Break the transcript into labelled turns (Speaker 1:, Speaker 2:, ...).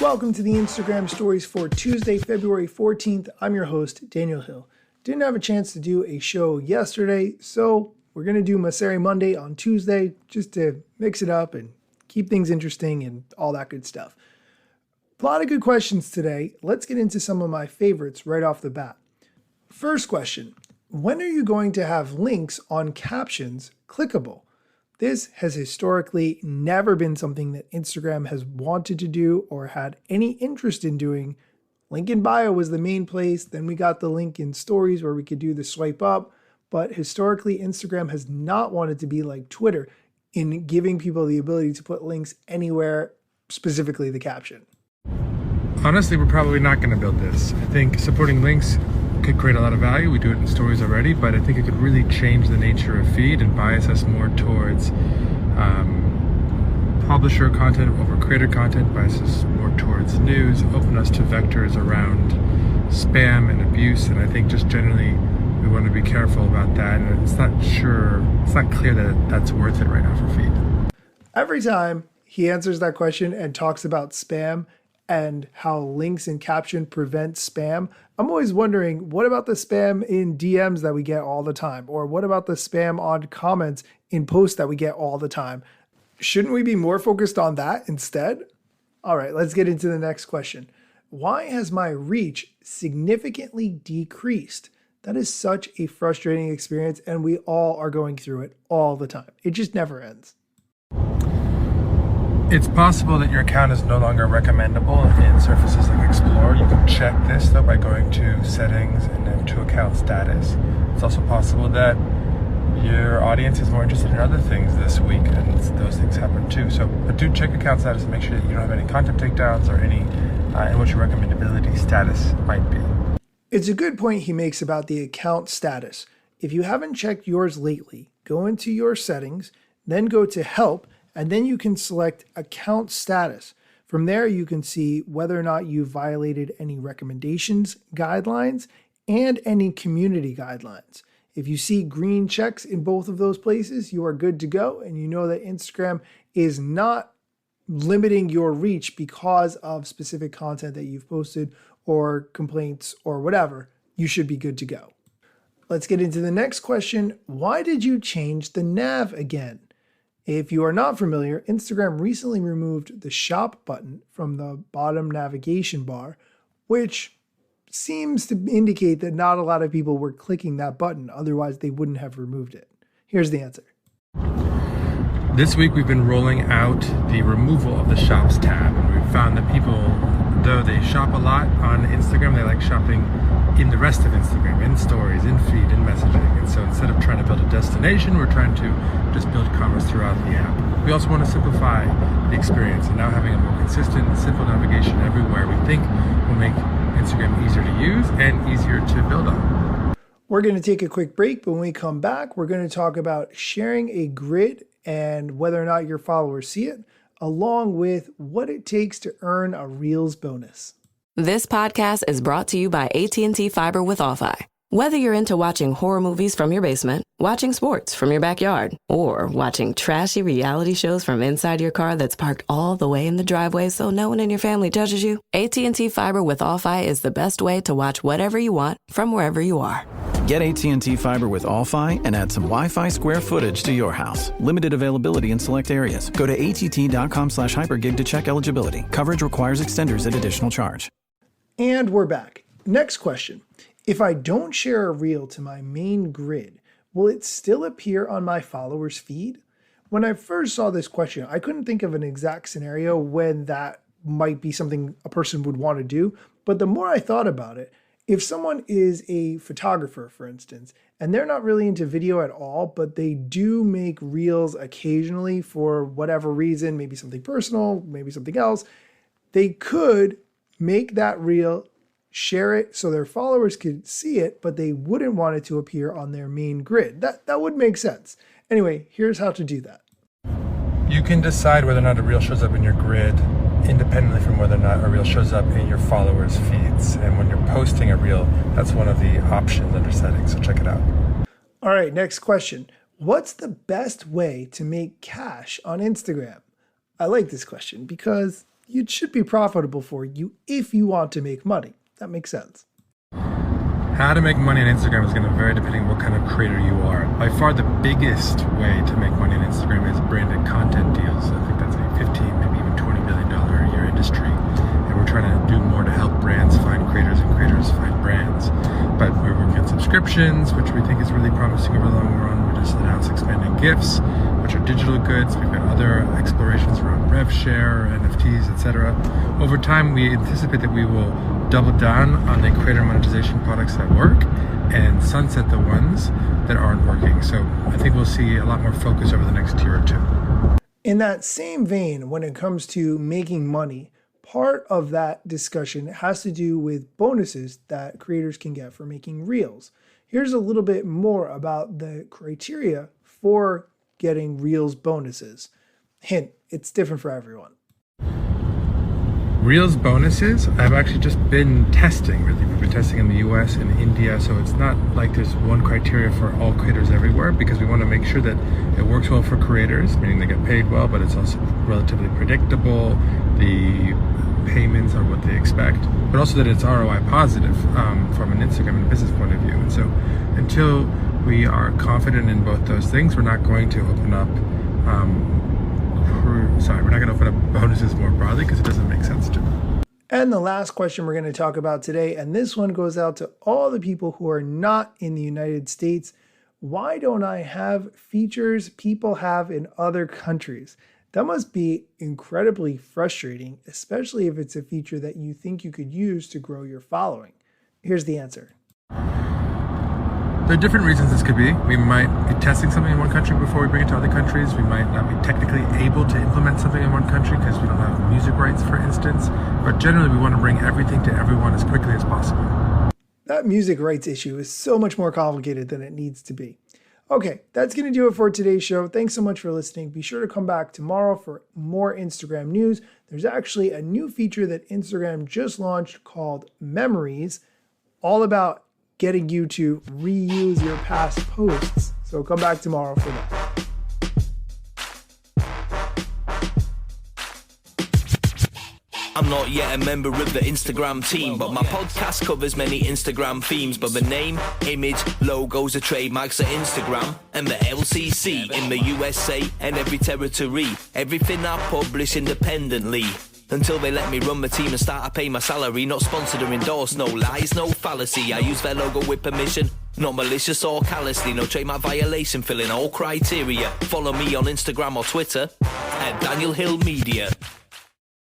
Speaker 1: Welcome to the Instagram stories for Tuesday, February 14th. I'm your host, Daniel Hill. Didn't have a chance to do a show yesterday, so we're going to do Mosseri Monday on Tuesday just to mix it up and keep things interesting and all that good stuff. A lot of good questions today. Let's get into some of my favorites right off the bat. First question, when are you going to have links on captions clickable? This has historically never been something that Instagram has wanted to do or had any interest in doing. Link in bio was the main place. Then we got the link in stories where we could do the swipe up. But historically, Instagram has not wanted to be like Twitter in giving people the ability to put links anywhere, specifically the caption.
Speaker 2: Honestly, we're probably not going to build this. I think supporting links could create a lot of value. We do it in stories already, but I think it could really change the nature of feed and bias us more towards publisher content over creator content, bias us more towards news, open us to vectors around spam and abuse. And I think just generally we want to be careful about that. And it's not clear that that's worth it right now for feed.
Speaker 1: Every time he answers that question and talks about spam and how links in caption prevent spam, I'm always wondering, what about the spam in DMs that we get all the time? Or what about the spam on comments in posts that we get all the time? Shouldn't we be more focused on that instead? All right, let's get into the next question. Why has my reach significantly decreased? That is such a frustrating experience, and we all are going through it all the time. It just never ends.
Speaker 2: It's possible that your account is no longer recommendable in surfaces like Explore. You can check this though by going to settings and then to account status. It's also possible that your audience is more interested in other things this week, and those things happen too. But do check account status and make sure that you don't have any content takedowns or any and what your recommendability status might be.
Speaker 1: It's a good point he makes about the account status. If you haven't checked yours lately, go into your settings, then go to help, and then you can select account status. From there, you can see whether or not you violated any recommendations, guidelines, and any community guidelines. If you see green checks in both of those places, you are good to go, and you know that Instagram is not limiting your reach because of specific content that you've posted or complaints or whatever. You should be good to go. Let's get into the next question. Why did you change the nav again? If you are not familiar, Instagram recently removed the shop button from the bottom navigation bar, which seems to indicate that not a lot of people were clicking that button, otherwise they wouldn't have removed it. Here's the answer.
Speaker 2: This week we've been rolling out the removal of the shops tab, and we've found that people, though they shop a lot on Instagram, they like shopping in the rest of Instagram, in stories, in feed, in messaging. And so instead of trying to build a destination, we're trying to just build commerce throughout the app. We also want to simplify the experience, and now having a more consistent and simple navigation everywhere we think will make Instagram easier to use and easier to build on.
Speaker 1: We're going to take a quick break, but when we come back, we're going to talk about sharing a grid and whether or not your followers see it, along with what it takes to earn a Reels bonus.
Speaker 3: This podcast is brought to you by AT&T Fiber with Wi-Fi. Whether you're into watching horror movies from your basement, watching sports from your backyard, or watching trashy reality shows from inside your car that's parked all the way in the driveway so no one in your family judges you, AT&T Fiber with Wi-Fi is the best way to watch whatever you want from wherever you are.
Speaker 4: Get AT&T Fiber with Wi-Fi and add some Wi-Fi square footage to your house. Limited availability in select areas. Go to att.com/hypergig to check eligibility. Coverage requires extenders at additional charge.
Speaker 1: And we're back. Next question. If I don't share a reel to my main grid, will it still appear on my followers' feed? When I first saw this question, I couldn't think of an exact scenario when that might be something a person would want to do. But the more I thought about it, if someone is a photographer, for instance, and they're not really into video at all, but they do make reels occasionally for whatever reason, maybe something personal, maybe something else, they could make that reel, share it so their followers could see it, but they wouldn't want it to appear on their main grid. That would make sense. Anyway, here's how to do that.
Speaker 2: You can decide whether or not a reel shows up in your grid independently from whether or not a reel shows up in your followers' feeds. And when you're posting a reel, that's one of the options under settings, so check it out.
Speaker 1: All right, next question. What's the best way to make cash on Instagram? I like this question because it should be profitable for you if you want to make money. That makes sense.
Speaker 2: How to make money on Instagram is going to vary depending on what kind of creator you are. By far the biggest way to make money on Instagram is branded content deals. I think that's a $15, maybe even $20 billion a year industry. And we're trying to do more to help brands find creators and creators find brands. But we're working on subscriptions, which we think is really promising over the long run. We just announced expanding gifts, which are digital goods. We've got other explorations around rev share, NFTs, etc. Over time, we anticipate that we will double down on the creator monetization products that work and sunset the ones that aren't working. So I think we'll see a lot more focus over the next year or two.
Speaker 1: In that same vein, when it comes to making money, part of that discussion has to do with bonuses that creators can get for making reels. Here's a little bit more about the criteria for getting reels bonuses. Hint, it's different for everyone.
Speaker 2: Reels bonuses, I've actually just been testing, really. We've been testing in the US and India, so it's not like there's one criteria for all creators everywhere, because we want to make sure that it works well for creators, meaning they get paid well, but it's also relatively predictable. The payments are what they expect, but also that it's ROI positive from an Instagram and business point of view. And so until we are confident in both those things, we're not going to open up we're not going to open up bonuses more broadly because it doesn't make sense to me.
Speaker 1: And the last question we're going to talk about today, and this one goes out to all the people who are not in the United States. Why don't I have features people have in other countries? That must be incredibly frustrating, especially if it's a feature that you think you could use to grow your following. Here's the answer.
Speaker 2: There are different reasons this could be. We might be testing something in one country before we bring it to other countries. We might not be technically able to implement something in one country because we don't have music rights, for instance. But generally, we want to bring everything to everyone as quickly as possible.
Speaker 1: That music rights issue is so much more complicated than it needs to be. Okay, that's going to do it for today's show. Thanks so much for listening. Be sure to come back tomorrow for more Instagram news. There's actually a new feature that Instagram just launched called Memories, all about getting you to reuse your past posts. So come back tomorrow for that.
Speaker 5: I'm not yet a member of the Instagram team, but my podcast covers many Instagram themes. But the name, image, logos are trademarks of Instagram and the LCC in the USA and every territory. Everything I publish independently. Until they let me run my team and start to pay my salary. Not sponsored or endorsed, no lies, no fallacy. I use their logo with permission, not malicious or callously. No trademark violation, filling all criteria. Follow me on Instagram or Twitter at Daniel Hill Media.